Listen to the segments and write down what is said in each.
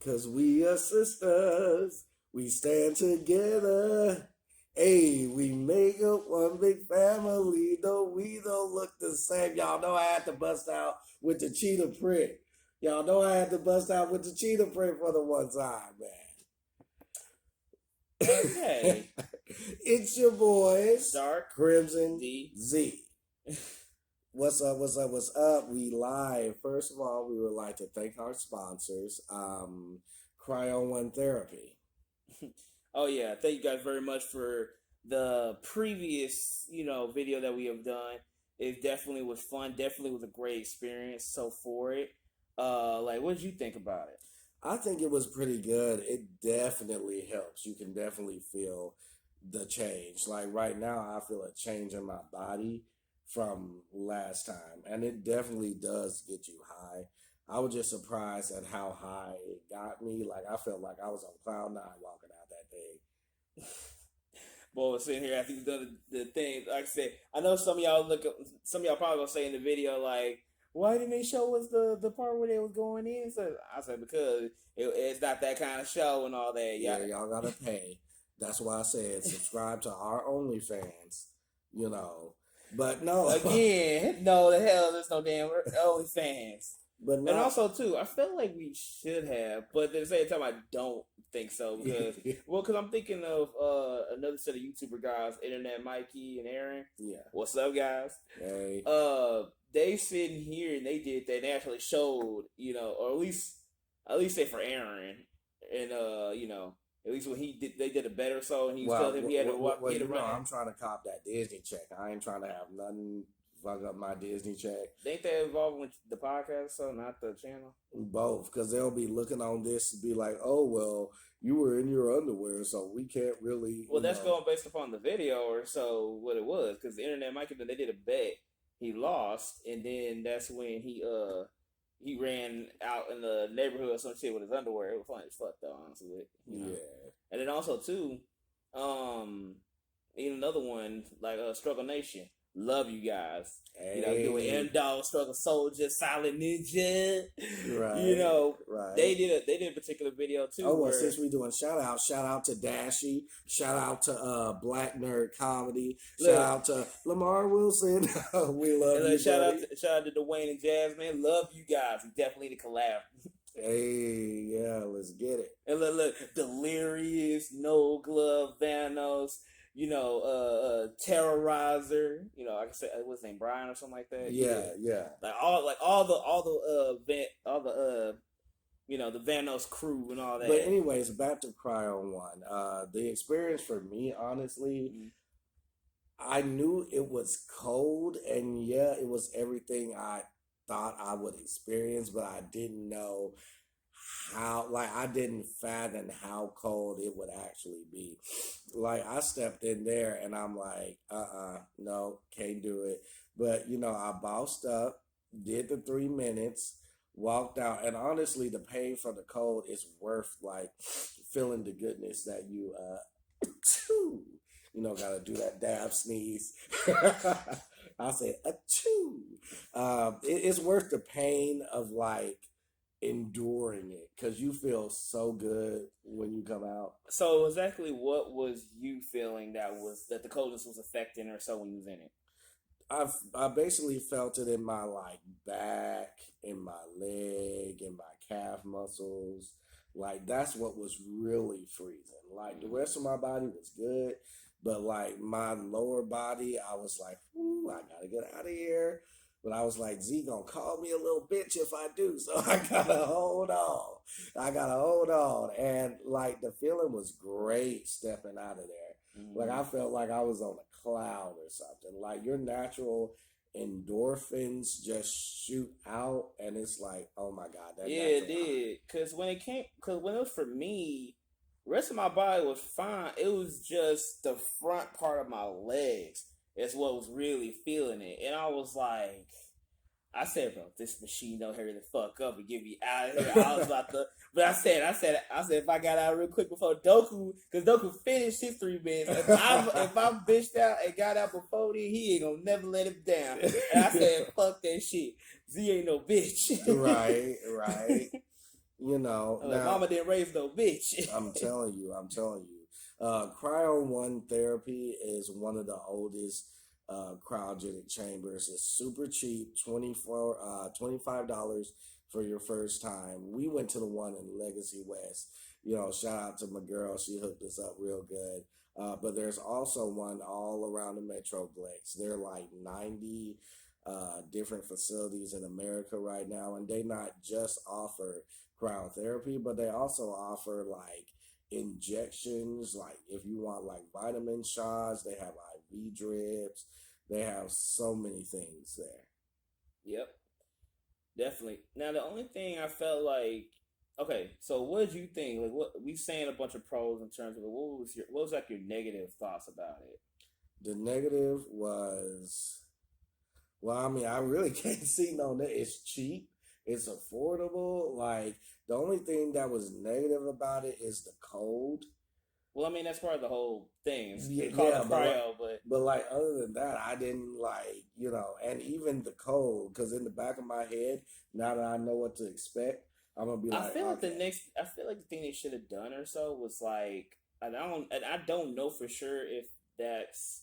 Cause we are sisters. We stand together. Hey, we make up one big family. Though we don't look the same. Y'all know I had to bust out with the cheetah print. Y'all know I had to bust out with the cheetah print for the one time, man. Okay. It's your boys, Dark Crimson D. Z. What's up? What's up? What's up? We live. First of all, we would like to thank our sponsors, Cryo One Therapy. Oh yeah, thank you guys very much for the previous, video that we have done. It definitely was fun. Definitely was a great experience. So for it, what did you think about it? I think it was pretty good. It definitely helps. You can definitely feel the change. Like right now, I feel a change in my body from last time, and it definitely does get you high. I was just surprised at how high it got me. Like I felt like I was on cloud nine walking out that thing. Boy, sitting here after you've done the thing. Like I said, I know some of y'all probably gonna say in the video like, why didn't they show us the part where they was going in? So I said because it's not that kind of show and all that. Yeah, y'all gotta pay. That's why I said subscribe to our OnlyFans. But no. Again, no, the hell, there's no damn OnlyFans. But no. And also too, I feel like we should have, but at the same time, I don't think so because I'm thinking of another set of YouTuber guys, Internet Mikey and Aaron. Yeah. What's up, guys? Hey. They sitting here and they did that. They actually showed, or at least say for Aaron, and at least when they did a better so, and he was telling him he had to walk. I'm trying to cop that Disney check. I ain't trying to have nothing fuck up my Disney check. Ain't that involved with the podcast, so not the channel? Both, because they'll be looking on this and be like, "Oh well, you were in your underwear, so we can't really." Well, that's going based upon the video or so what it was, because the Internet Mikey, they did a bet, he lost, and then that's when he ran out in the neighborhood or some shit with his underwear. It was funny as fuck though, honestly. Yeah. And then also too, even another one like Struggle Nation. Love you guys. Hey. Doing M-Dog, Struggle Soldier, Silent Ninja. Right. Right. They did a particular video too. Oh well, since we doing shout out to Dashy, shout out to Black Nerd Comedy, shout out to Lamar Wilson. We love you. Shout out to Dwayne and Jasmine. Love you guys. We definitely need to collab. Hey, yeah, let's get it. And look, Delirious, No Glove, Vanos. Terrorizer. I can say what's his name, Brian or something like that. Yeah. The Vanos crew and all that. But anyways, back to Cryo One. The experience for me, honestly, I knew it was cold, and yeah, it was everything I thought I would experience, but I didn't know how, I didn't fathom how cold it would actually be. Like, I stepped in there and I'm like, no, can't do it. But, I bossed up, did the 3 minutes, walked out. And honestly, the pain from the cold is worth, feeling the goodness that you, gotta do that dab sneeze. I said, achoo. It's worth the pain of, enduring it, because you feel so good when you come out. So exactly what was you feeling that the coldness was affecting or so when you was in it? I basically felt it in my back, in my leg, in my calf muscles. That's what was really freezing. The rest of my body was good, but my lower body, I was like, ooh, I gotta get out of here. But I was like, Z gonna call me a little bitch if I do. So I gotta hold on. And the feeling was great stepping out of there. Mm-hmm. I felt like I was on a cloud or something. Your natural endorphins just shoot out, and it's oh my God. It did. Because when it was for me, the rest of my body was fine. It was just the front part of my legs. That's what was really feeling it. And I was like, I said, bro, this machine don't hurry the fuck up and get me out of here. I was about to, but I said, if I got out real quick before Doku, because Doku finished his 3 minutes. If I bitched out and got out before then, he ain't gonna never let him down. And I said, fuck that shit. Z ain't no bitch. Right. Like, now mama didn't raise no bitch. I'm telling you. Cryo One Therapy is one of the oldest cryogenic chambers. It's super cheap, $25 for your first time. We went to the one in Legacy West. Shout out to my girl. She hooked us up real good. But there's also one all around the Metroplex. There are like 90 different facilities in America right now, and they not just offer cryotherapy, but they also offer like injections. Like if you want like vitamin shots, they have IV drips. They have so many things there. Yep, definitely. Now the only thing I felt like, okay, so what did you think? Like, what we saying a bunch of pros in terms of it. What was like your negative thoughts about it? The negative was, well, I mean, I really can't see no. It's cheap. It's affordable. Like the only thing that was negative about it is the cold. Well, I mean that's part of the whole thing. Yeah, They call yeah, it cryo, but but like other than that, I didn't like and even the cold because in the back of my head, now that I know what to expect, I'm gonna be I like, feel like okay, I feel like the thing they should have done or so was like, and I don't know for sure if that's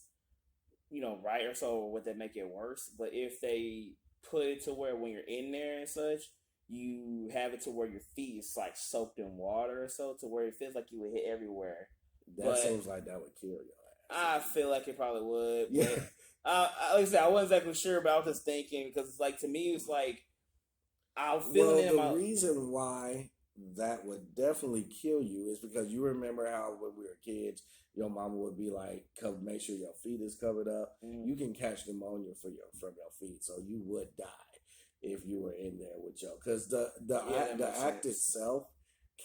right or so, or would that make it worse? But if they put it to where when you're in there and such, you have it to where your feet is like soaked in water or so, to where it feels like you would hit everywhere. that But seems like that would kill your ass. I feel like it probably would. Yeah. But like I said, I wasn't exactly sure, but I was just thinking because like to me, it's like I'll feel Well, it in the my. reason why that would definitely kill you is because you remember how when we were kids, your mama would be like, make sure your feet is covered up. Mm, You can catch pneumonia from your feet, so you would die if you were in there with your. Because yeah, that the makes act sense. itself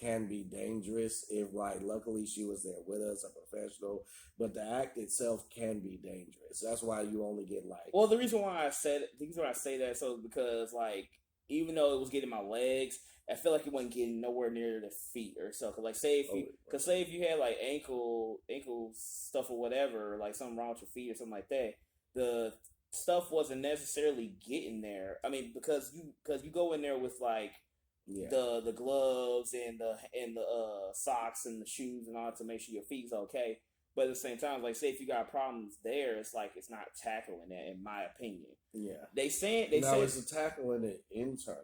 can be dangerous if like luckily she was there with us, a professional, but the act itself can be dangerous. That's why you only get like. Well, the reason why I say that so because like even though it was getting my legs, I feel like it wasn't getting nowhere near the feet or so. Cause like Oh, say if you had like ankle stuff or whatever, like something wrong with your feet or something like that, the stuff wasn't necessarily getting there. I mean, because you go in there with like yeah. the gloves and the socks and the shoes and all to make sure your feet's okay. But at the same time, like say if you got problems there, it's like it's not tackling that, in my opinion. Yeah. They Now say it's tackling it internally.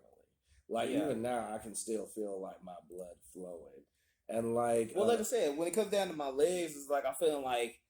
Like yeah. even now, I can still feel like my blood flowing, and like Well, like I said, when it comes down to my legs, it's like I'm feeling like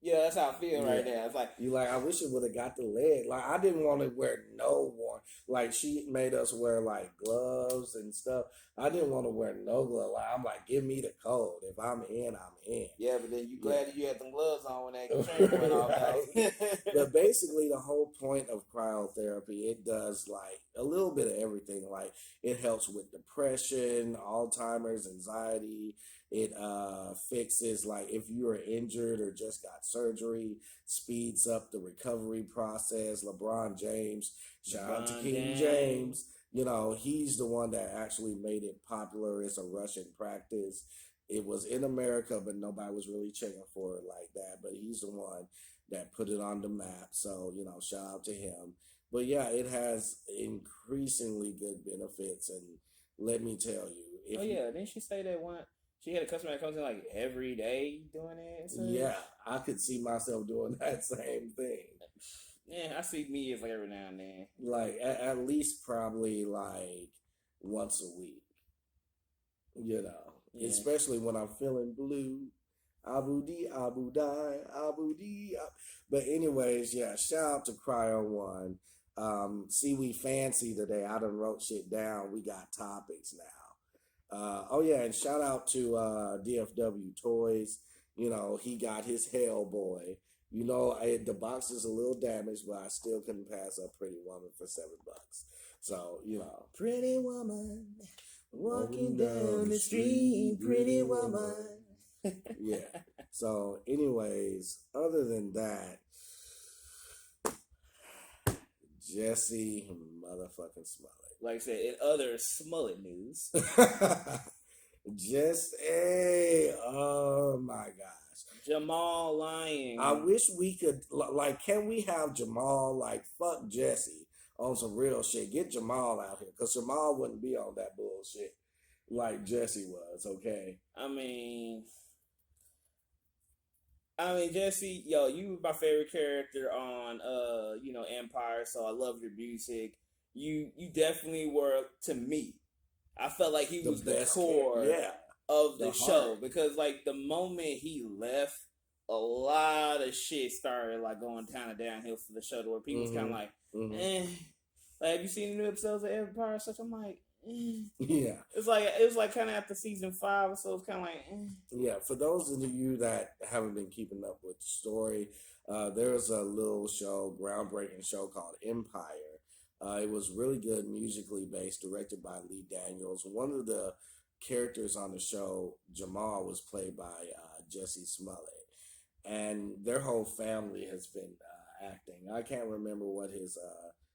yeah, that's how I feel yeah, right now. It's like you like I wish it would have got the leg. Like I didn't want to wear no one. Like she made us wear like gloves and stuff. I didn't want to wear no glove. Like I'm like, give me the code. If I'm in, I'm in. yeah, but then you Yeah. glad that you had them gloves on when that train went off. Right. But basically, the whole point of cryotherapy, it does like a little bit of everything. Like it helps with depression, Alzheimer's, anxiety. It fixes like if you are injured or just got surgery, speeds up the recovery process. LeBron James, shout out to LeBron King James. He's the one that actually made it popular. It's a Russian practice. It was in America, but nobody was really checking for it like that. But he's the one that put it on the map. So, shout out to him. But yeah, it has increasingly good benefits. And let me tell you, Oh yeah, didn't she say that one? She had a customer that comes in like every day doing it. So? Yeah, I could see myself doing that same thing. Yeah, I see me as like every now and then. Like at least probably like once a week. Yeah. Especially when I'm feeling blue. Abu D, Abu Die, Abu D. But anyways, yeah, shout out to Cryo One. See, we fancy today. I done wrote shit down. We got topics now. Oh yeah, and shout out to DFW Toys. He got his Hellboy. The box is a little damaged, but I still couldn't pass up Pretty Woman for $7. So, Pretty Woman walking down the street, Pretty Woman. Yeah. So, anyways, other than that, Jesse motherfucking Smollett. Like I said, in other Smollett news. Just oh my gosh. Jamal lying. I wish we could can we have Jamal like fuck Jesse? on some real shit. Get Jamal out here, because Jamal wouldn't be on that bullshit like Jesse was. Okay. Jesse, yo, you were my favorite character on Empire, so I love your music. You definitely were, to me. I felt like he The was the best core yeah. of The the show, heart. because like the moment he left, a lot of shit started like going kind of downhill for the show, to where people was kind of like, eh. Like, have you seen the new episodes of Empire? Such, I'm like, eh. Yeah. It was like kind of after season 5, so it's kind of like, eh. Yeah, for those of you that haven't been keeping up with the story, there's a little show, groundbreaking show called Empire. It was really good, musically based, directed by Lee Daniels. One of the characters on the show, Jamal, was played by Jesse Smollett, and their whole family has been acting. I can't remember what his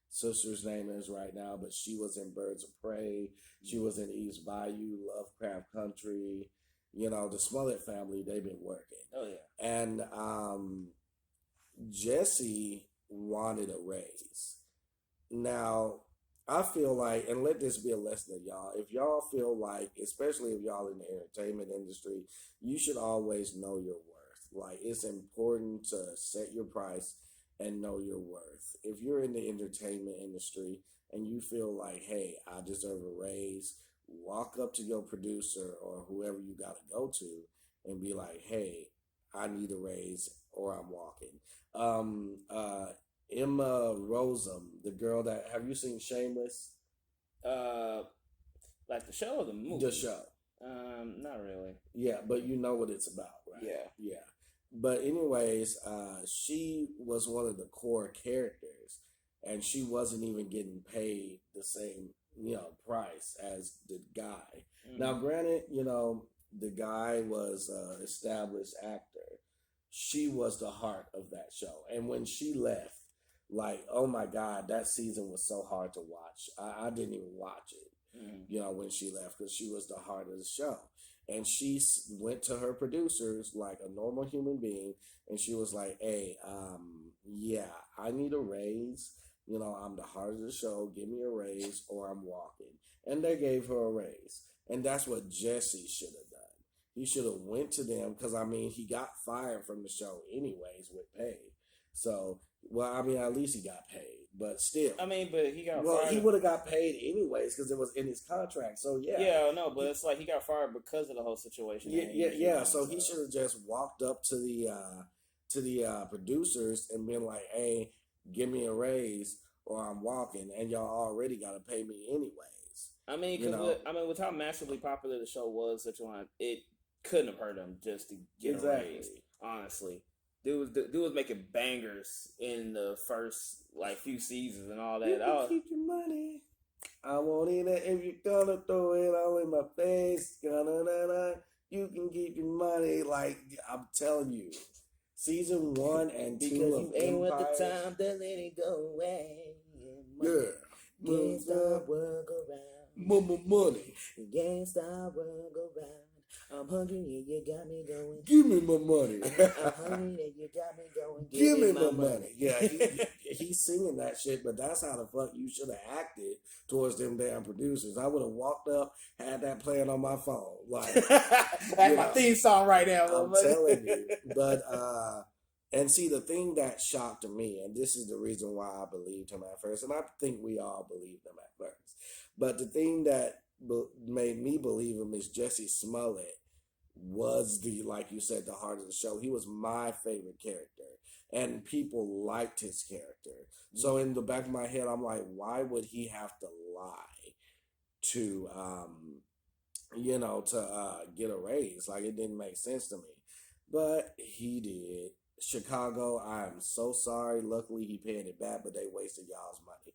sister's name is right now, but she was in Birds of Prey. She was in East Bayou, Lovecraft Country. You know, the Smollett family, they've been working. Oh yeah. And Jesse wanted a raise. Now, I feel like, and let this be a lesson to y'all, if y'all feel like, especially if y'all in the entertainment industry, you should always know your worth. Like, it's important to set your price and know your worth. If you're in the entertainment industry and you feel like, hey, I deserve a raise, walk up to your producer or whoever you got to go to and be like, hey, I need a raise or I'm walking. Emma Rossum, the girl that, have you seen Shameless? Like the show or the movie? The show. Not really. Yeah, but you know what it's about, right? Yeah. Yeah. But anyways, she was one of the core characters, and she wasn't even getting paid the same, price as the guy. Mm-hmm. Now, granted, the guy was an established actor. She was the heart of that show, and when she left, like, oh my God, that season was so hard to watch. I didn't even watch it, when she left, because she was the heart of the show. And she went to her producers like a normal human being, and she was like, hey, yeah, I need a raise. I'm the heart of the show. Give me a raise or I'm walking. And they gave her a raise. And that's what Jesse should have done. He should have went to them, because, he got fired from the show anyways with pay. So, at least he got paid. But still. But he got fired. Well, he would have got paid anyways because it was in his contract. So, yeah. Yeah, no, but it's like he got fired because of the whole situation. Yeah. So he should have just walked up to the producers and been like, hey, give me a raise or I'm walking, and y'all already got to pay me anyways. With how massively popular the show was, it couldn't have hurt him just to get a raise. Honestly. Dude was making bangers in the first few seasons and all that. You can keep your money. I won't eat it if you're gonna throw it all in my face. You can keep your money. Like, I'm telling you, season 1 and 2 because of you ain't Empire. with the time to let it go away. Yeah. Gangsta work around. Money. Gangsta work around. I'm hungry and you got me going. Give me my money. I'm hungry and you got me going. Give me my money. Yeah, he's singing that shit, but that's how the fuck you should have acted towards them damn producers. I would have walked up, had that playing on my phone. Like, that's my theme song right now. I'm telling you. But, and see, the thing that shocked me, and this is the reason why I believed him at first, and I think we all believed him at first, but the thing that made me believe him is Jesse Smollett was like you said, the heart of the show. He was my favorite character, and people liked his character. So in the back of my head, I'm like, why would he have to lie to, get a raise? Like, it didn't make sense to me, but he did. Chicago, I am so sorry. Luckily, he paid it back, but they wasted y'all's money.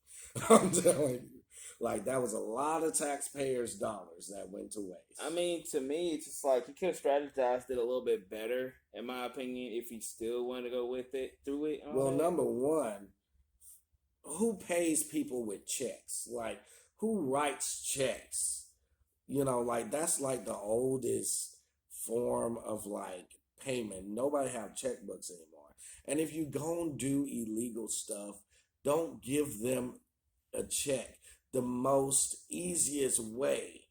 I'm telling you. Like, that was a lot of taxpayers' dollars that went to waste. To me, it's just like he could have strategized it a little bit better, in my opinion, if he still wanted to go through it. Well, number one, who pays people with checks? Like, who writes checks? That's like the oldest form of payment. Nobody have checkbooks anymore. And if you go and do illegal stuff, don't give them a check, the most easiest way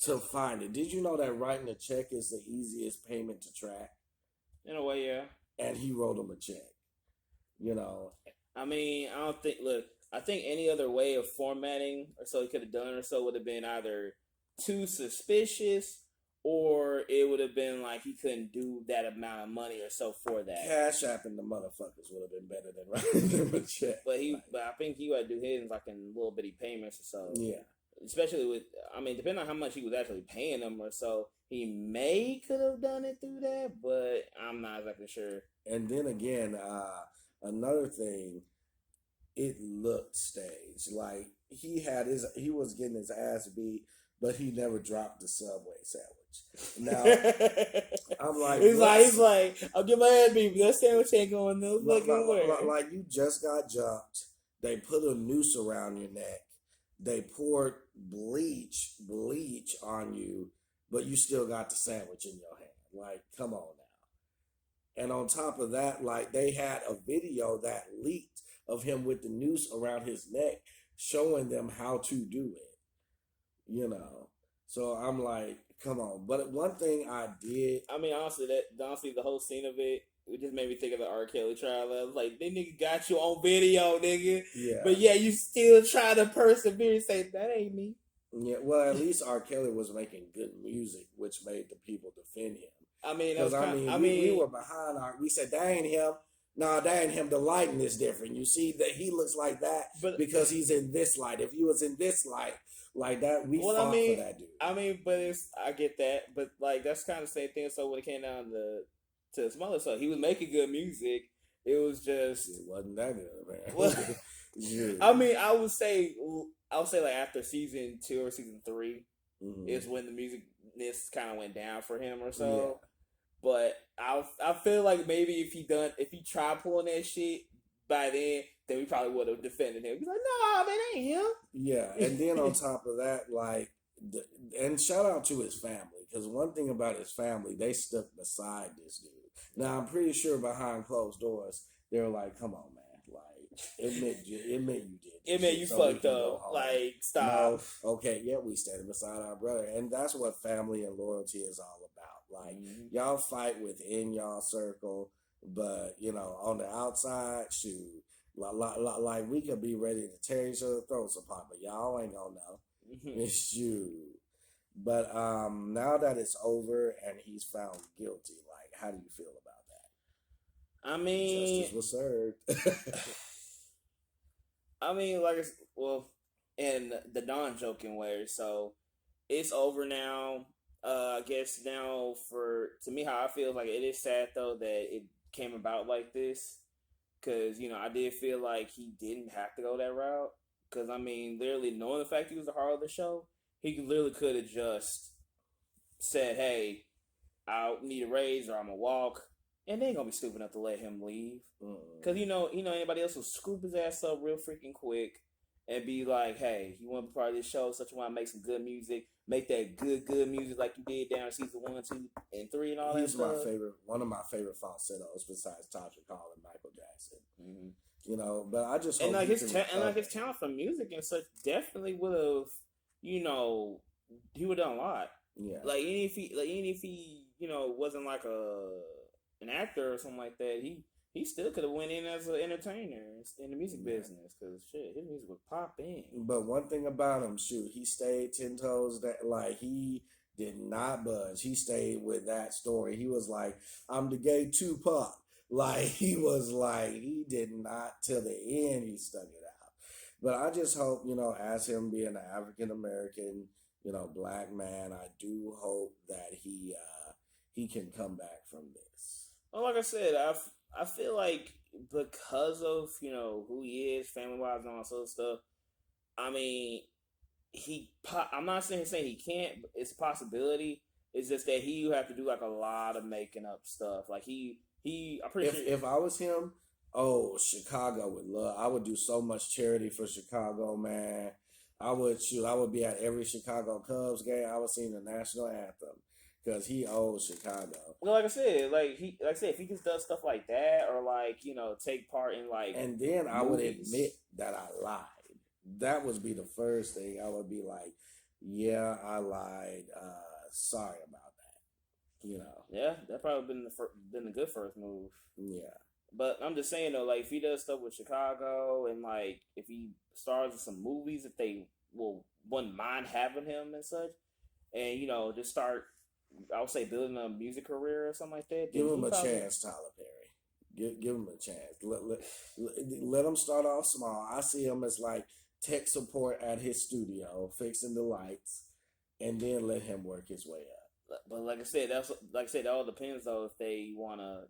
to find it. Did you know that writing a check is the easiest payment to track? In a way, yeah. And he wrote him a check. You know, I mean, I don't think. Look, I think any other way of formatting or so he could have done or so would have been either too suspicious, or it would have been like he couldn't do that amount of money or so for that. Cash Apping the motherfuckers would have been better than writing them a check. But I think he would do his like in little bitty payments or so. Yeah. Especially with, I mean, depending on how much he was actually paying them or so, he may could have done it through that, but I'm not exactly sure. And then again, another thing, it looked staged. Like he was getting his ass beat, but he never dropped the Subway sandwich. Now I'm like, he's like, I'll get my ass beat, but that sandwich ain't going no fucking way. Like you just got jumped. They put a noose around your neck. They poured bleach on you, but you still got the sandwich in your hand. Like, come on now. And on top of that, like they had a video that leaked of him with the noose around his neck, showing them how to do it. You know. So I'm like, come on. But one thing I did, I mean, honestly, the whole scene of it just made me think of the R. Kelly trial. I was like, they nigga got you on video, nigga. Yeah. But yeah, you still try to persevere and say, that ain't me. Yeah, well, at least R. Kelly was making good music, which made the people defend him. I mean, we were behind we said, that ain't him. No, that ain't him. The lighting is different. You see that he looks like that because he's in this light. If he was in this light, like that, we fought for that dude. I mean, but I get that, but like that's kind of the same thing. So when it came down to Smaller, so he was making good music. It was just it wasn't that good, man. Well, yeah. I mean, I would say like after season 2 or season 3 is when the musicness kind of went down for him or so. Yeah. But I feel like maybe if he tried pulling that shit by then we probably would have defended him. He's like, nah, that ain't him. Yeah, and then on top of that, like, and shout out to his family, because one thing about his family, they stuck beside this dude. Now I'm pretty sure behind closed doors, they were like, "Come on, man, like, admit you did, admit you fucked up, like, stop." No, okay, yeah, we standing beside our brother, and that's what family and loyalty is all about. Like, y'all fight within y'all circle, but you know, on the outside, shoot. Like we could be ready to tear each other's throats apart, but y'all ain't gonna know. It's you. But now that it's over and he's found guilty, like, how do you feel about that? I mean, justice was served. I mean, like, in the non-joking way. So it's over now. I guess now to me, how I feel like it is sad though that it came about like this. Because, you know, I did feel like he didn't have to go that route. Because, I mean, literally knowing the fact he was the heart of the show, he literally could have just said, hey, I need a raise or I'm going to walk. And they ain't going to be stupid enough to let him leave. Because, you know, anybody else will scoop his ass up real freaking quick and be like, hey, you want to be part of this show? Such a want to make some good music. Make that good music like you did down in season 1, 2, and 3 and all that stuff. One of my favorite falsettos besides Tasha Call and Michael Jackson. You know, but I just hope his talent for music and such definitely would have, you know, he would have done a lot. Yeah. Like even if he you know wasn't like an actor or something like that, he still could have went in as an entertainer in the music business, because shit, his music was popping. But one thing about him, shoot, he stayed 10 toes. That, like, he did not budge. He stayed with that story. He was like, I'm the gay Tupac. Like, he was like, he did not till the end. He stuck it out. But I just hope, you know, as him being an African American, you know, black man, I do hope that he can come back from this. Well, like I said, I feel like because of, you know, who he is, family-wise and all that sort of stuff, I mean, I'm not saying he can't, but it's a possibility. It's just that he would have to do, like, a lot of making up stuff. Like, I'm pretty sure. If I was him, Chicago would love, I would do so much charity for Chicago, man. I would be at every Chicago Cubs game. I would sing the national anthem. Because he owes Chicago. Well, like I said, if he just does stuff like that, or like, you know, take part in like, and then movies. I would admit that I lied. that would be the first thing. I would be like, yeah, I lied. Sorry about that. You know. Yeah, that probably been a good first move. Yeah. But I'm just saying though, like if he does stuff with Chicago and like if he stars in some movies, if they wouldn't mind having him and such, and just start, I would say building a music career or something like that. Give Then him he a probably chance, Tyler Perry. Give him a chance. Let him start off small. I see him as like tech support at his studio, fixing the lights, and then let him work his way up. But like I said, that all depends though if they wanna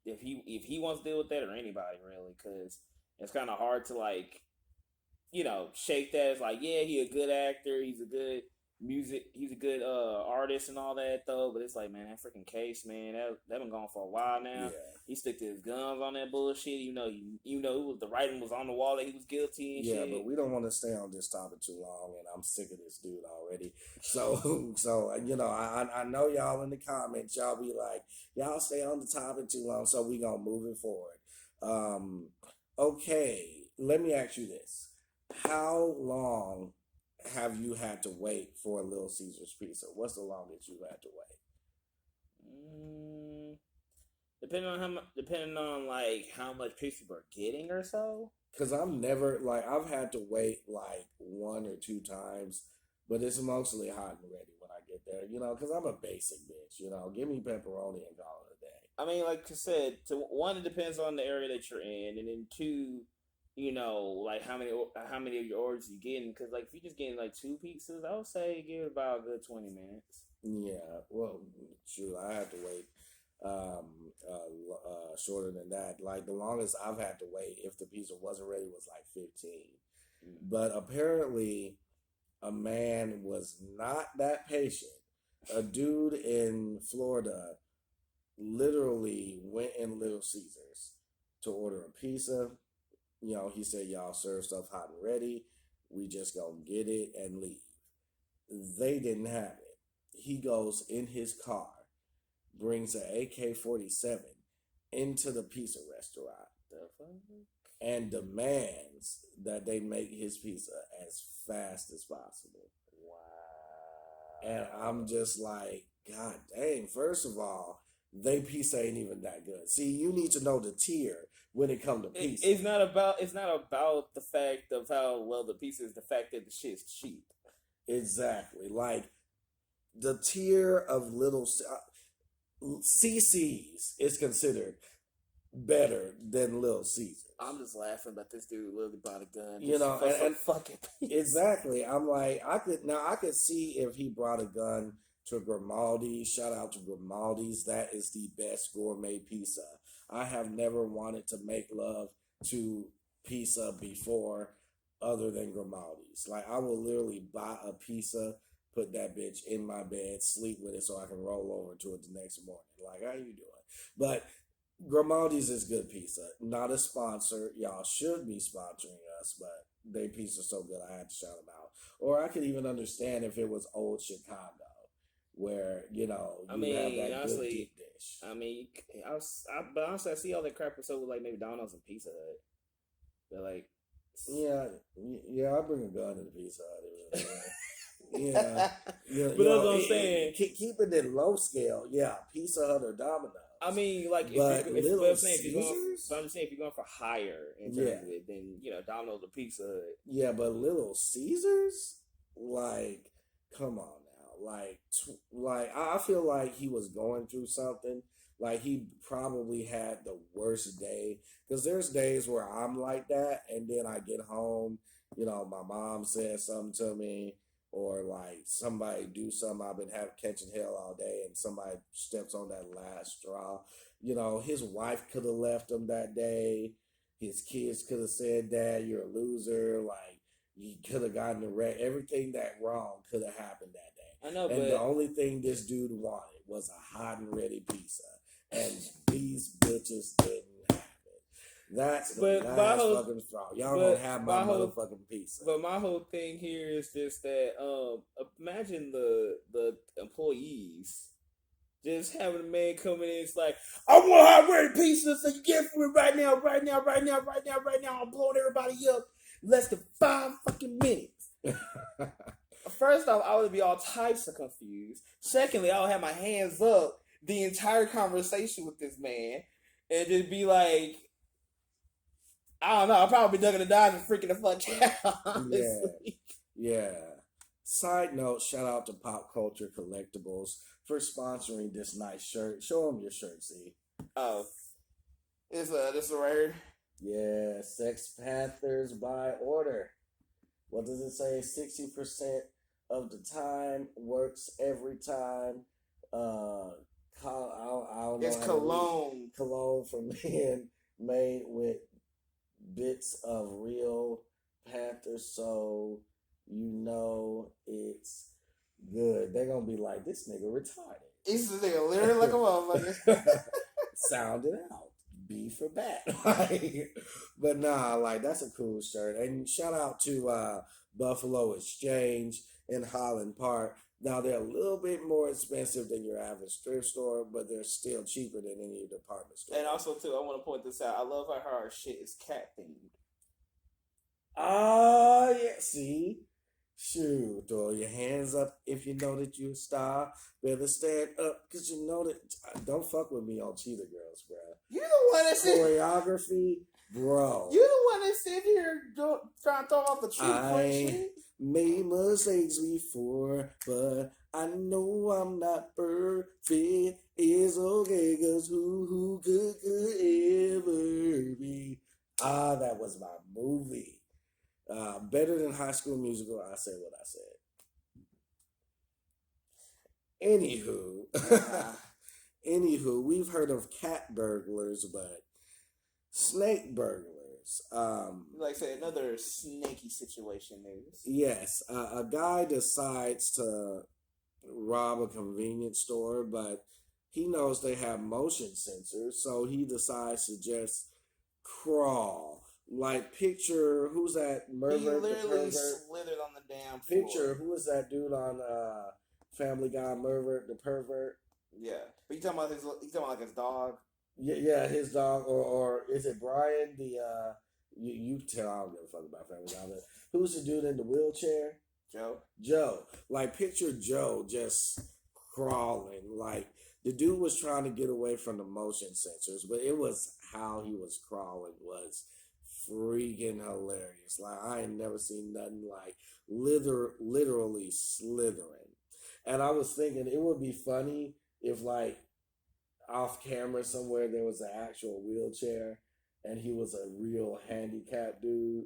if he wants to deal with that or anybody really, because it's kind of hard to like shake that. It's like, yeah, he a good actor, he's a good he's a good artist and all that though. But it's like, man, that freaking case, man, that been gone for a while now. Yeah. He stick to his guns on that bullshit. It was the writing was on the wall that he was guilty and Yeah, shit. but we don't want to stay on this topic too long, and I'm sick of this dude already. So I know y'all in the comments, y'all be like, y'all stay on the topic too long, so we gonna move it forward. Okay, let me ask you this: how long have you had to wait for a Little Caesars pizza? What's the longest you've had to Mm, depending on like how much pizza we're getting or so. Because I've had to wait like one or two times, but it's mostly hot and ready when I get there, because I'm a basic bitch, give me pepperoni and call it a day. I mean, like I said, one, it depends on the area that you're in, and then two, like how many of your orders you getting. Because like if you're just getting like two pizzas, I would say give it about a good 20 minutes. Yeah, well, shoot, I had to wait shorter than that. Like the longest I've had to wait if the pizza wasn't ready was like 15. But apparently a man was not that patient. A dude in Florida literally went in Little Caesars to order a pizza. He said, y'all serve stuff hot and ready. We just gonna get it and leave. They didn't have it. He goes in his car, brings an AK-47 into the pizza restaurant, and demands that they make his pizza as fast as possible. Wow. And I'm just like, God dang, first of all, they pizza ain't even that good. See, you need to know the tier when it comes to pizza. It's not about the fact of how well the pizza is, the fact that the shit's cheap. Exactly. Like the tier of Little CC's is considered better than Little Caesars. I'm just laughing about this dude literally bought a gun. And fucking exactly. I'm like, I could see if he brought a gun to Grimaldi's. Shout out to Grimaldi's. That is the best gourmet pizza. I have never wanted to make love to pizza before other than Grimaldi's. Like I will literally buy a pizza, put that bitch in my bed, sleep with it so I can roll over to it the next morning. Like, how you doing? But Grimaldi's is good pizza. Not a sponsor. Y'all should be sponsoring us, but they pizza so good I had to shout them out. Or I could even understand if it was old Chicago, where you have that honestly, good deep dish. I mean, but honestly, I see all that crap with like maybe Domino's and Pizza Hut. They're like, yeah, I bring a gun to the Pizza Hut. Yeah, but that's what I'm saying. Keeping it low scale, yeah, Pizza Hut or Domino's. I mean, like, if you're going for higher in terms of it, then Domino's or Pizza Hut. Yeah, but Little Caesars, like, come on now, like I feel like he was going through something. Like he probably had the worst day, because there's days where I'm like that, and then I get home, my mom says something to me. Or like somebody do something, I've been catching hell all day, and somebody steps on that last straw. His wife could have left him that day. His kids could have said, "Dad, you're a loser." Like he could have gotten a wreck. Everything that wrong could have happened that day. I know, and the only thing this dude wanted was a hot and ready pizza, and these bitches didn't have it. That's the last fucking straw. Y'all don't have my motherfucking pizza. But my whole thing here is just that imagine the employees just having a man coming in. It's like, I want hot ready pizza, so you get it for me right now. I'm blowing everybody up. less than 5 fucking minutes. First off, I would be all types of confused. Secondly, I would have my hands up the entire conversation with this man and just be like, I don't know, I'll probably be ducking the dodge and freaking the fuck out, honestly. Yeah. Side note, shout out to Pop Culture Collectibles for sponsoring this nice shirt. Show them your shirt, Z. Oh. This right here. Yeah, Sex Panthers by order. What does it say? 60% of the time, works every time. I don't It's know cologne. Cologne for men made with bits of real Panthers, so you know it's good. They're gonna be like, this nigga retarded. He's this nigga literally like a motherfucker. Sound it out. B for bat. But nah, like that's a cool shirt. And shout out to Buffalo Exchange in Highland Park. Now they're a little bit more expensive than your average thrift store, but they're still cheaper than any department store. And also too, I want to point this out. I love how our shit is cat themed. Oh yeah, see? Shoot, throw your hands up if you know that you're a star. Better stand up because you know that. Don't fuck with me on Cheetah Girls, bro. You the one that said choreography, bro. You the one that sit here trying to throw off the tree shit. Made mistakes before, but I know I'm not perfect. It's okay, cause who could ever be? Ah, that was my movie. Better than High School Musical. I said what I said. Anywho, we've heard of cat burglars, but snake burglars. Like I said, another snaky situation news. Yes, a guy decides to rob a convenience store, but he knows they have motion sensors, so he decides to just crawl. Like, picture, who's that? Mervert, he literally slithered on the damn floor. Picture, who is that dude on Family Guy, Mervert, the pervert? Yeah. But you talking about like his dog? Yeah, his dog, or is it Brian, you tell, I don't give a fuck about Family Guy, but who's the dude in the wheelchair? Joe. Like, picture Joe just crawling. Like, the dude was trying to get away from the motion sensors, but it was how he was crawling was freaking hilarious. Like, I ain't never seen nothing like literally slithering. And I was thinking it would be funny if, like, off camera somewhere there was an actual wheelchair and he was a real handicapped dude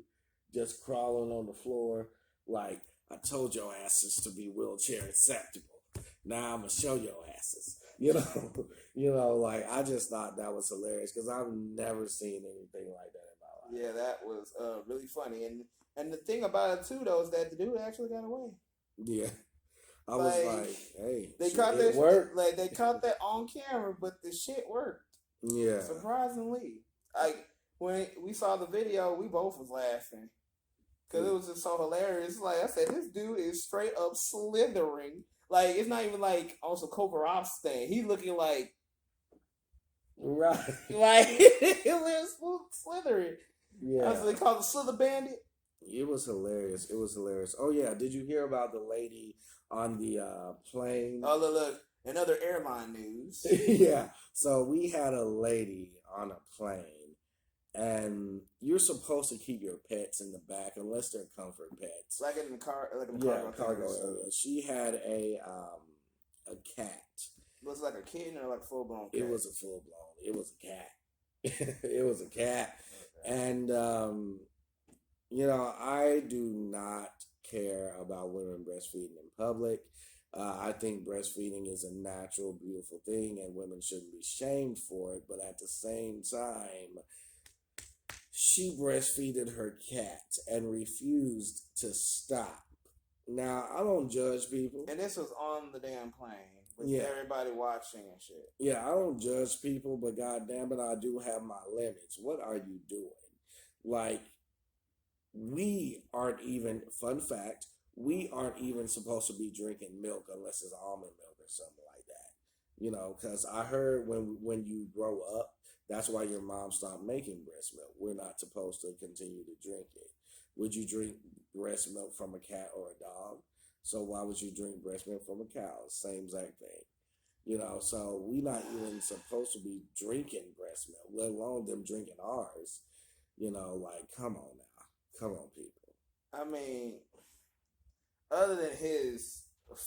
just crawling on the floor. Like, I told your asses to be wheelchair acceptable. Now I'm gonna show your asses. Like, I just thought that was hilarious because I've never seen anything like that. Yeah, that was really funny, and the thing about it too, though, is that the dude actually got away. Yeah, I was like, hey, they caught that. Worked. Like they caught that on camera, but the shit worked. Yeah, surprisingly, like when we saw the video, we both was laughing because it was just so hilarious. Like I said, this dude is straight up slithering. Like it's not even like on some Cobra Ops thing. He's looking like right, like it was slithering. Yeah. That's what they call the Slither Bandit. It was hilarious. Oh, yeah. Did you hear about the lady on the plane? Oh, look. Another airline news. Yeah. So we had a lady on a plane, and you're supposed to keep your pets in the back unless they're comfort pets. Like in the car, like in the cargo area. She had a cat. Was it like a kitten or like full blown? It was a full blown. It was a cat. It was a cat. And, I do not care about women breastfeeding in public. I think breastfeeding is a natural, beautiful thing, and women shouldn't be shamed for it. But at the same time, she breastfeeded her cat and refused to stop. Now, I don't judge people. And this was on the damn plane with everybody watching and shit. Yeah, I don't judge people, but goddamn it, I do have my limits. What are you doing? Like, fun fact, we aren't even supposed to be drinking milk unless it's almond milk or something like that. Because I heard when you grow up, that's why your mom stopped making breast milk. We're not supposed to continue to drink it. would you drink breast milk from a cat or a dog? So why would you drink breast milk from a cow? Same exact thing. So we not even supposed to be drinking breast milk, let alone them drinking ours. Like, come on now. Come on, people. I mean, other than his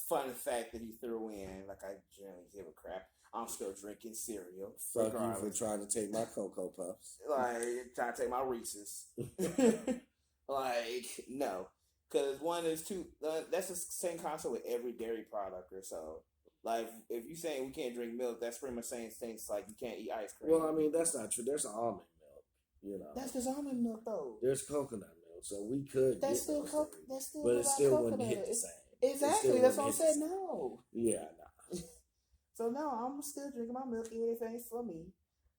fun fact that he threw in, like I generally give a crap. I'm still drinking cereal. Fuck you for trying to take my Cocoa Puffs. Like, trying to take my Reese's. Like, no. Because one is two, that's the same concept with every dairy product or so. Like, if you're saying we can't drink milk, that's pretty much saying things like you can't eat ice cream. Well, I mean, that's not true. There's almond milk, That's just almond milk, though. There's coconut milk, so we could That's still coconut. But it still wouldn't hit the same. Exactly, that's what I said, no. Yeah, nah. So, no, I'm still drinking my milk, even if it ain't for me.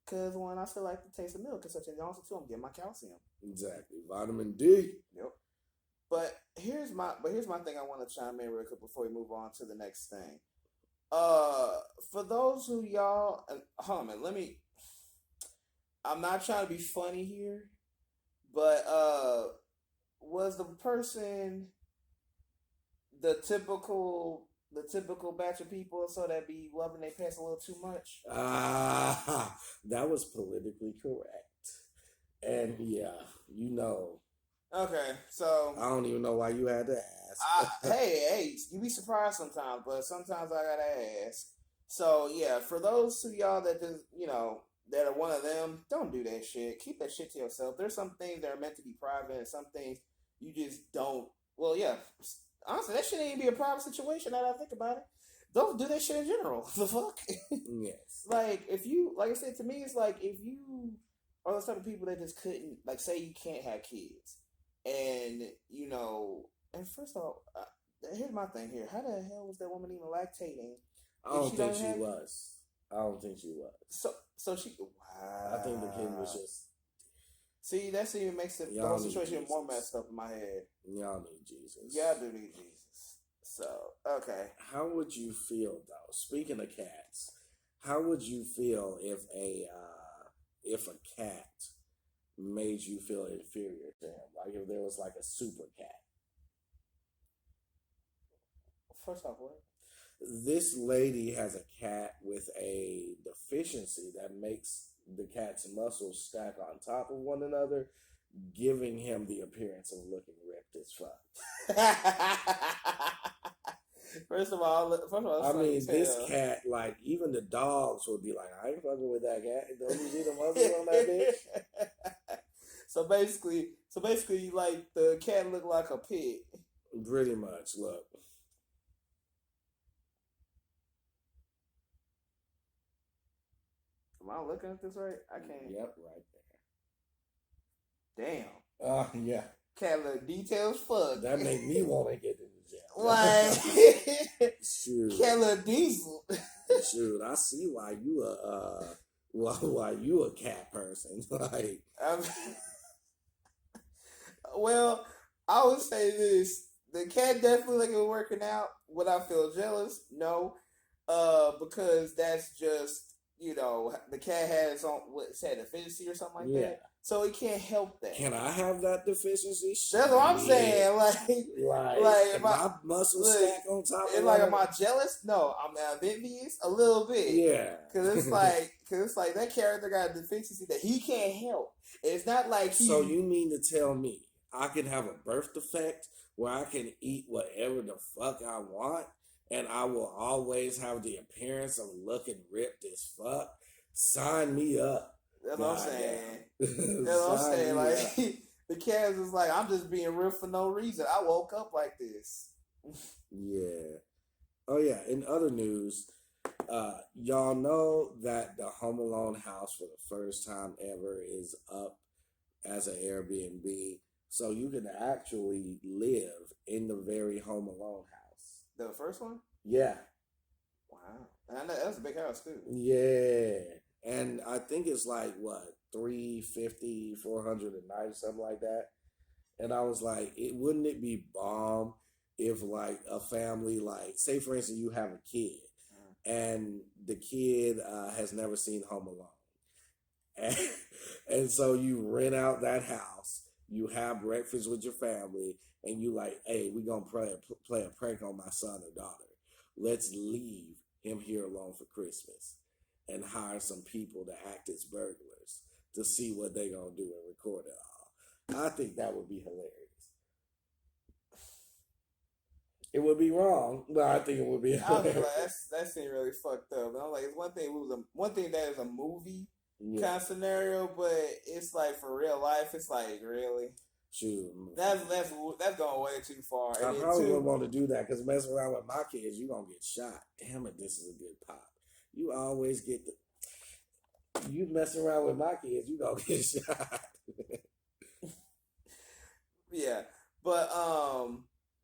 Because, one, I still like the taste of milk, and also, too, I'm getting my calcium. Exactly. Vitamin D. Yep. But here's my thing I want to chime in real quick before we move on to the next thing. For those who y'all, hold on a minute, I'm not trying to be funny here, but was the person the typical batch of people so that be loving their pets a little too much? That was politically correct. And yeah, Okay, so I don't even know why you had to ask. hey, you be surprised sometimes, but sometimes I gotta ask. So yeah, for those of y'all that just that are one of them, don't do that shit. Keep that shit to yourself. There's some things that are meant to be private, and some things you just don't. Well, yeah, honestly, that shit ain't be a private situation. Now that I think about it, don't do that shit in general. The fuck? Yes. Like like I said, to me, it's like if you are those type of people that just couldn't, like, say you can't have kids. And, and first of all, here's my thing here. How the hell was that woman even lactating? I don't think she was. So she, wow. I think the kid was just. See, that even makes the whole situation more messed up in my head. Y'all need Jesus. Y'all do need Jesus. So, okay. How would you feel, though? Speaking of cats, how would you feel if a cat made you feel inferior to him? Like if there was like a super cat. First off, what? This lady has a cat with a deficiency that makes the cat's muscles stack on top of one another, giving him the appearance of looking ripped as fuck. First of all, I mean, this cat, like, even the dogs would be like, I ain't fucking with that cat. Don't you see the muscles on that bitch? So basically, like, the cat looked like a pig. Pretty much. Look. Am I looking at this right? I can't. Yep, right there. Damn. Yeah. Cat look detailed as fuck. That make me want to get in the jail. Like, shoot. Cat look diesel. Shoot, I see why you a cat person. Like, well, I would say this: the cat definitely like it working out. Would I feel jealous? No, because that's just the cat has a deficiency or something like that. So it can't help that. Can I have that deficiency? That's what I'm saying. Like my muscles stack on top of it. Like, am I jealous? No, I'm envious a little bit. Yeah, because it's like that character got a deficiency that he can't help. It's not like he. So you mean to tell me I can have a birth defect where I can eat whatever the fuck I want, and I will always have the appearance of looking ripped as fuck? Sign me up. That's what I'm saying. That's what I'm saying. Like, the cat is like, I'm just being real for no reason. I woke up like this. Yeah. Oh, yeah. In other news, y'all know that the Home Alone house for the first time ever is up as an Airbnb. So you can actually live in the very Home Alone house. The first one? Yeah. Wow. And I know that's a big house, too. Yeah. And I think it's like, what, $350, $400 a night, something like that. And I was like, wouldn't it be bomb if, like, a family, like, say, for instance, you have a kid, and the kid has never seen Home Alone. And so you rent out that house. You have breakfast with your family, and you like, hey, we gonna play a prank on my son or daughter. Let's leave him here alone for Christmas, and hire some people to act as burglars to see what they gonna do and record it all. I think that would be hilarious. It would be wrong, but I think it would be I was like, hilarious. that seemed really fucked up. And I'm like, it's one thing. It was one thing that is a movie Yeah, kind of scenario, but it's like for real life. It's like really shoot. that's going way too far. I And then probably wouldn't too, want to do that because messing around with my kids, you gonna get shot. Damn it, this is a good pop. You always get the. You messing around with my kids, you gonna get shot. yeah, but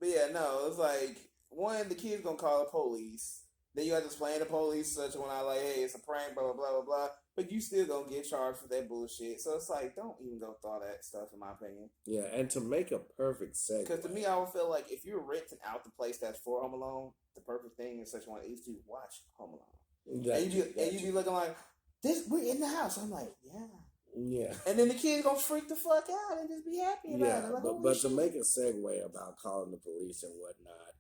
yeah, no, it's like one, the kid's gonna call the police. Then you have to explain the police such when I like, hey, it's a prank, blah blah blah blah blah. But you still gonna get charged for that bullshit. So it's like, don't even go through all that stuff, in my opinion. Yeah, and to make a perfect segue. Because to me, I would feel like if you're renting out the place that's for Home Alone, the perfect thing is such one is to watch Home Alone. And you be looking like, this, we're in the house. I'm like, yeah. Yeah. And then the kid's gonna freak the fuck out and just be happy about it. Like, but to make a segue about calling the police and whatnot,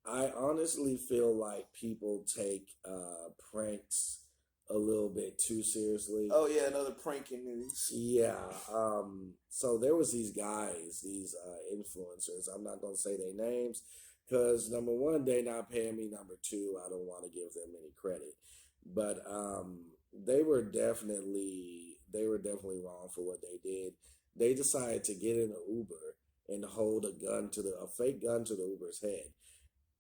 I honestly feel like people take pranks a little bit too seriously. Oh yeah, another pranking news. Yeah. So there was these guys, these influencers. I'm not gonna say their names because number one, they not paying me. Number two, I don't want to give them any credit. But they were definitely wrong for what they did. They decided to get in an Uber and hold a fake gun to the Uber's head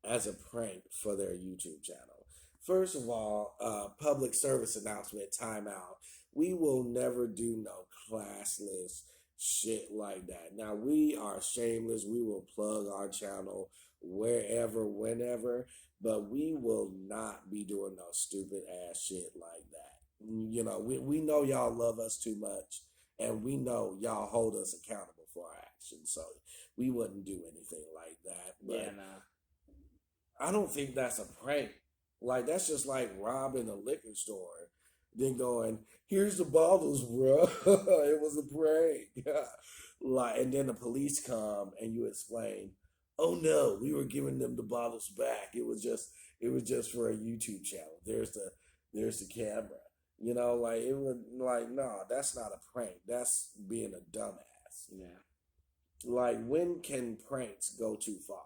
as a prank for their YouTube channel. First of all, public service announcement, timeout. We will never do no classless shit like that. Now, we are shameless. We will plug our channel wherever, whenever, but we will not be doing no stupid ass shit like that. You know, we know y'all love us too much, and we know y'all hold us accountable for our actions, so we wouldn't do anything like that. But Yeah, nah. I don't think that's a prank. Like, that's just like robbing a liquor store, then going, "Here's the bottles, bro. It was a prank." Like, and then the police come and you explain, "Oh no, we were giving them the bottles back. It was just for a YouTube channel. There's the camera." You know, like it was like, no, that's not a prank. That's being a dumbass. Yeah. Like, when can pranks go too far?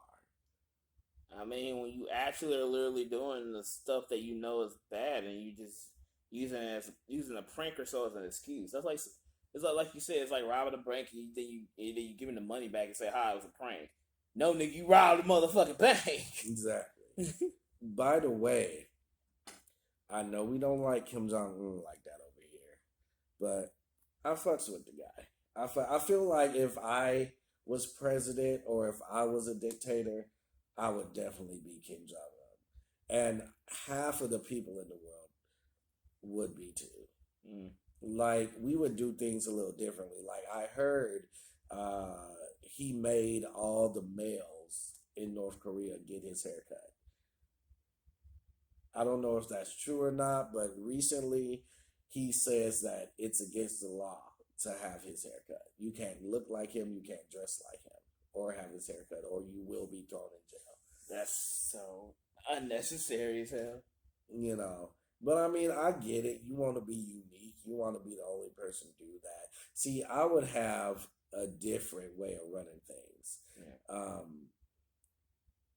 I mean, when you actually are literally doing the stuff that you know is bad, and you just using a prank or so as an excuse. That's like you said, it's like robbing a bank, and then you giving the money back and say, "Hi, it was a prank." No, nigga, you robbed the motherfucking bank. Exactly. By the way, I know we don't like Kim Jong-un like that over here, but I fucks with the guy. I feel like if I was president or if I was a dictator, I would definitely be Kim Jong-un. And half of the people in the world would be too. Mm. Like, we would do things a little differently. Like, I heard he made all the males in North Korea get his haircut. I don't know if that's true or not, but recently he says that it's against the law to have his haircut. You can't look like him, you can't dress like him, or have his haircut, or you will be thrown in jail. That's so unnecessary as hell. You know, but I mean, I get it. You want to be unique. You want to be the only person to do that. See, I would have a different way of running things. Yeah.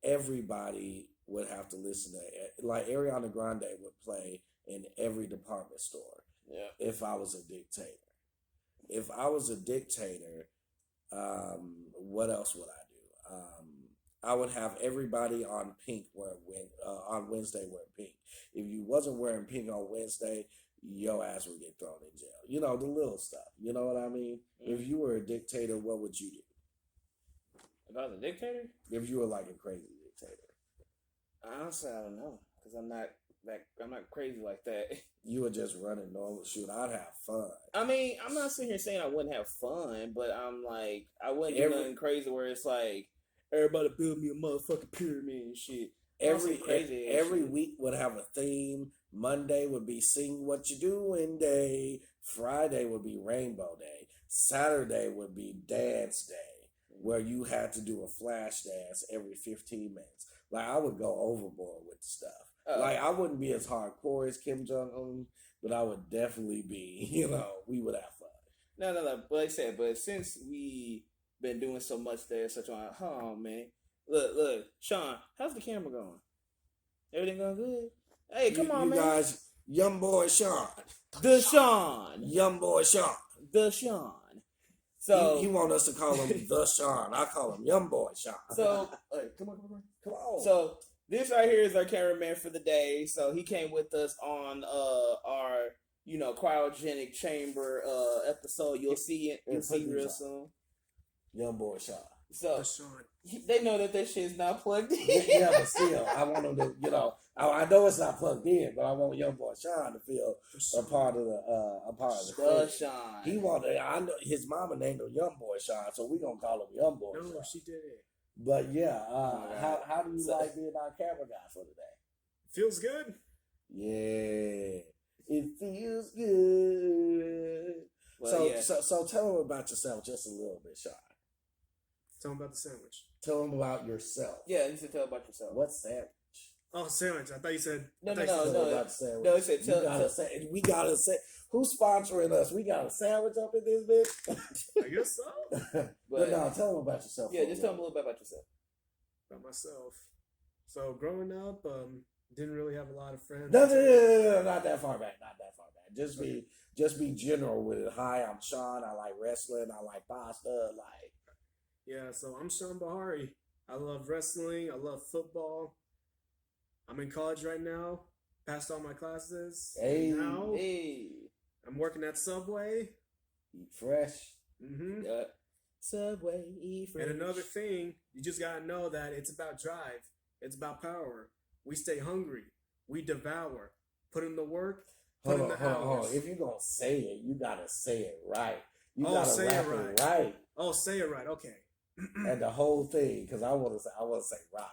Everybody would have to listen to, like, Ariana Grande would play in every department store. Yeah. If I was a dictator. If I was a dictator, what else would I do? I would have everybody on pink on Wednesday wearing pink. If you wasn't wearing pink on Wednesday, your ass would get thrown in jail. You know, the little stuff. You know what I mean? Mm-hmm. If you were a dictator, what would you do? If I was a dictator? If you were like a crazy dictator. Honestly, I don't know, because I'm not crazy like that. You would just run a normal shoot. I'd have fun. I mean, I'm not sitting here saying I wouldn't have fun, but I'm like, I wouldn't do nothing crazy where it's like, everybody build me a motherfucking pyramid and shit. Every week would have a theme. Monday would be Sing What You Doing Day. Friday would be Rainbow Day. Saturday would be dance day, where you had to do a flash dance every 15 minutes. Like, I would go overboard with the stuff. Like, I wouldn't be as hardcore as Kim Jong Un, but I would definitely be, we would have fun. No. But like I said, but since we been doing so much there, such on, oh man, look, Sean, how's the camera going? Everything going good? Hey, come on, you man. Guys, young boy Sean. The Sean. Young boy Sean. The Sean. So he want us to call him the Sean. I call him young boy Sean. So come on. So this right here is our cameraman for the day. So he came with us on our cryogenic chamber episode. You'll see it. You'll see real soon. Young boy Sean. So they know that shit's not plugged in. Yeah, but still, I want them to, I know it's not plugged in, but I want young boy Sean to feel a part of the Sean. He wanted. I know his mama named him young boy Sean, so we gonna call him young boy. No, Sean. she did it. But yeah, how do you like being our camera guy for today? Feels good. Yeah, it feels good. Well, so tell them about yourself just a little bit, Sean. Tell them about the sandwich. Tell them about yourself. Yeah, you should tell about yourself. What sandwich? Oh, sandwich. I thought you said... No. About sandwich. No, he said we got a who's sponsoring us? We got a sandwich up in this bitch? I guess so. but no, tell them about yourself. Yeah, just tell them a little bit about yourself. About myself. So, growing up, didn't really have a lot of friends. No, not that far back. Just be general with it. Hi, I'm Sean. I like wrestling. I like pasta. Yeah, so I'm Sean Bahari. I love wrestling. I love football. I'm in college right now. Passed all my classes. Hey. Now, I'm working at Subway. Eat fresh. Mm-hmm. Subway, eat fresh. And another thing, you just gotta know that it's about drive. It's about power. We stay hungry. We devour. Put in the work. Put in the hours. Hold on. If you're gonna say it, you gotta say it right. You gotta say rap it right. Oh, say it right. Okay. And the whole thing, because I want to say right.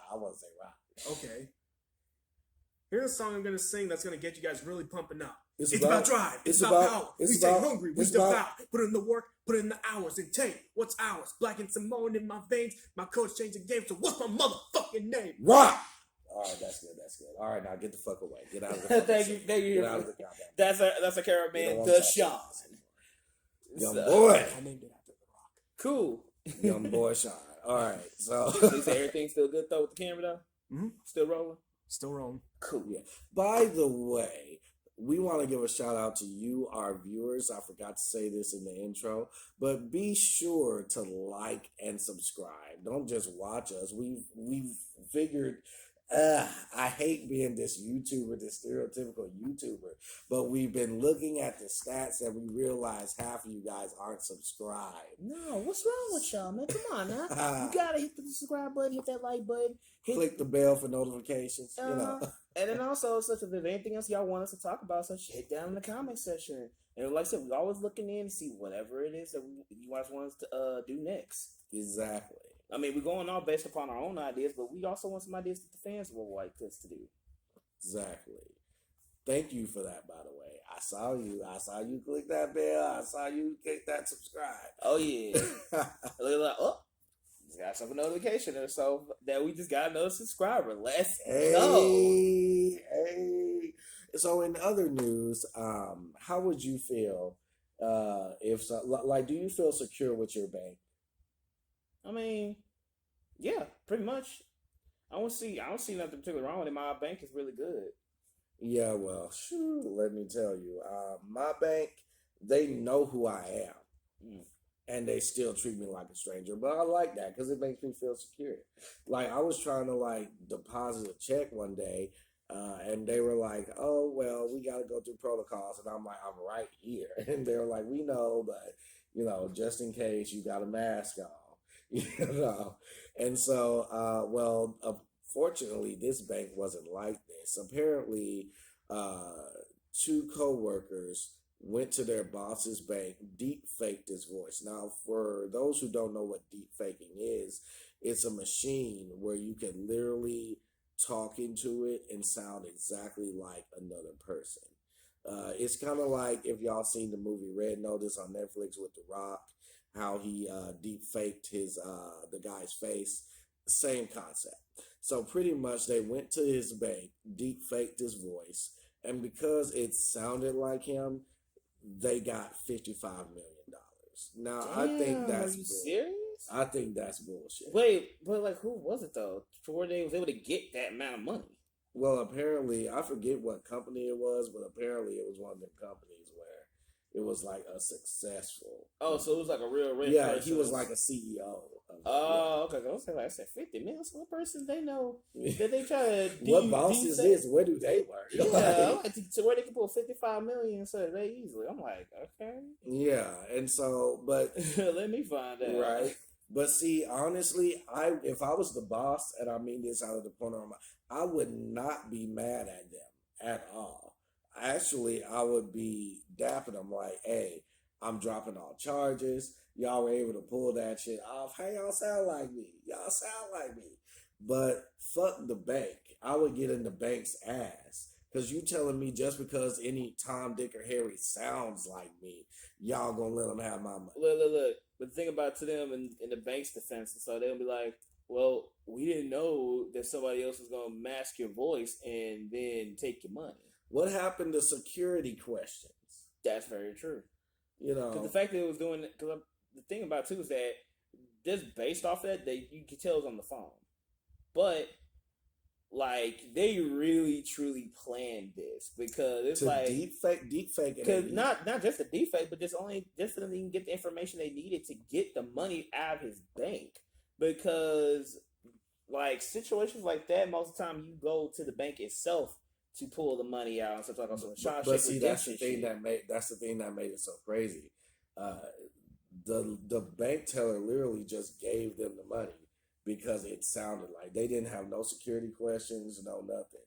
Okay. Here's a song I'm gonna sing that's gonna get you guys really pumping up. It's about about drive. It's about power. We stay hungry. We devour. Put in the work. Put in the hours. And take what's ours. Black and Simone in my veins. My coach changed the game. So what's my motherfucking name? Rock. All right, that's good. All right, now get the fuck away. Get out of the. Thank you. Get out of the goddamn. That's a cameraman, the Sean. Young boy. I named it after The Rock. Cool. Young boy Sean. All right, so you say everything's still good though with the camera though? Mm-hmm. Still rolling? Still rolling. Cool. Yeah. By the way, we want to give a shout out to you, our viewers. I forgot to say this in the intro, but be sure to like and subscribe. Don't just watch us. We've figured. I hate being this YouTuber, this stereotypical YouTuber, but we've been looking at the stats and we realize half of you guys aren't subscribed. No, what's wrong with y'all, man? Come on now. You gotta hit the subscribe button, hit that like button. Click the bell for notifications. And then also, such if there's anything else y'all want us to talk about, such hit down in the comment section. And like I said, we're always looking in to see whatever it is that you guys want us to do next. Exactly. I mean, we're going all based upon our own ideas, but we also want some ideas that the fans will like us to do. Exactly. Thank you for that, by the way. I saw you click that bell. I saw you click that subscribe. Oh, yeah. Like, oh, just got some notification or so that we just got another subscriber. Let's go. Hey. So in other news, how would you feel do you feel secure with your bank? I mean, yeah, pretty much. I don't see nothing particularly wrong with it. My bank is really good. Yeah, well, let me tell you, my bank, they know who I am, and they still treat me like a stranger. But I like that because it makes me feel secure. Like I was trying to deposit a check one day, and they were like, "Oh, well, we got to go through protocols," and I'm like, "I'm right here," and they're like, "We know, but just in case, you got a mask on." And so, fortunately, this bank wasn't like this. Apparently, two co-workers went to their boss's bank, deep faked his voice. Now, for those who don't know what deep faking is, it's a machine where you can literally talk into it and sound exactly like another person. It's kind of like if y'all seen the movie Red Notice on Netflix with The Rock. how he deep faked his the guy's face. Same concept. So pretty much they went to his bank, deep faked his voice, and because it sounded like him, they got $55 million. Now I think Damn, are that's you serious? I think that's bullshit. Wait, but like, who was it though? Where they was able to get that amount of money? Well, apparently, I forget what company it was, but apparently it was one of the companies where it was like a successful. Oh, so it was like a real rich Yeah, person. he was like a CEO. Oh, okay. I was like, I said 50 million. So what person they know that they try to What boss is this? Where do they work? Yeah, I'm like, so where they can pull 55 million so very easily. I'm like, okay. Yeah, and so, but let me find out. Right. But see, honestly, if I was the boss, and I mean this out of the corner of my, I would not be mad at them at all. Actually, I would be dapping them like, hey, I'm dropping all charges. Y'all were able to pull that shit off. Hey, y'all sound like me. Y'all sound like me. But fuck the bank. I would get in the bank's ass. Because you telling me just because any Tom, Dick, or Harry sounds like me, y'all gonna let them have my money. Look. But the thing about to them in the bank's defense, and so they'll be like, well, we didn't know that somebody else was gonna mask your voice and then take your money. What happened to security questions? That's very true. You know, because the fact that it was doing, because the thing about it too is that just based off that, you can tell it was on the phone, but like they really truly planned this because it's to like deep fake, because not just a deep fake, but just so that they can get the information they needed to get the money out of his bank. Because like situations like that, most of the time you go to the bank itself to pull the money out and stuff like that. But see, that's the thing that made it so crazy. The bank teller literally just gave them the money because it sounded like they didn't have no security questions, no nothing.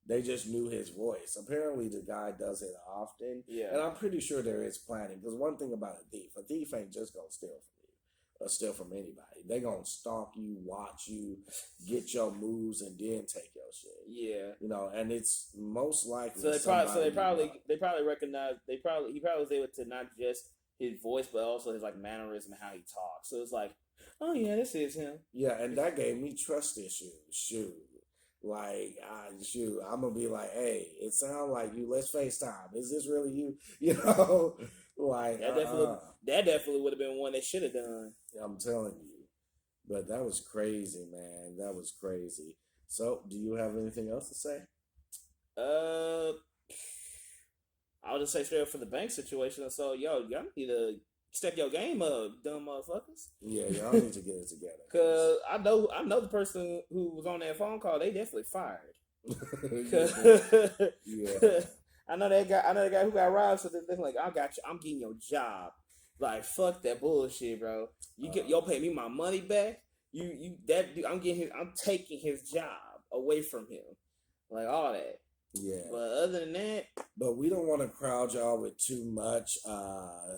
They just knew his voice. Apparently, the guy does it often. Yeah. And I'm pretty sure there is planning. Because one thing about a thief ain't just going to steal from you or steal from anybody. They going to stalk you, watch you, get your moves, and then take your shit. Yeah. You know, and it's most likely. They probably recognize, he probably was able to not just his voice, but also his like mannerism and how he talks. So it's like, oh yeah, this is him. Yeah, and that gave me trust issues. Shoot. Like, I'm going to be like, hey, it sounds like you. Let's FaceTime. Is this really you? You know? Like, that definitely would have been one they should have done. I'm telling you. But that was crazy, man. That was crazy. So, do you have anything else to say? I'll just say straight up for the bank situation. So, y'all need to step your game up, dumb motherfuckers. Yeah, y'all need to get it together. Cause I know the person who was on that phone call. They definitely fired. Yeah. I know that guy who got robbed. So they're like, I got you. I'm getting your job. Like, fuck that bullshit, bro. You'll pay me my money back. I'm taking his job away from him. Like all that. Yeah. But other than that, but we don't want to crowd y'all with too much.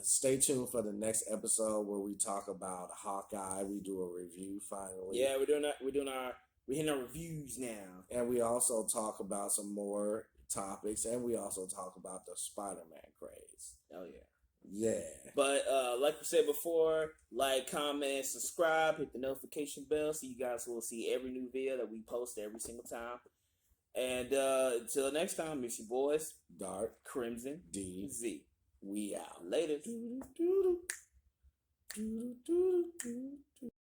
Stay tuned for the next episode where we talk about Hawkeye. We do a review finally. Yeah, we're hitting our reviews now. And we also talk about some more topics, and we also talk about the Spider-Man craze. Oh yeah. Yeah. But like we said before, like, comment, subscribe, hit the notification bell so you guys will see every new video that we post every single time. And until next time, it's your boys, Dark, Crimson, D, Z. We out. Later.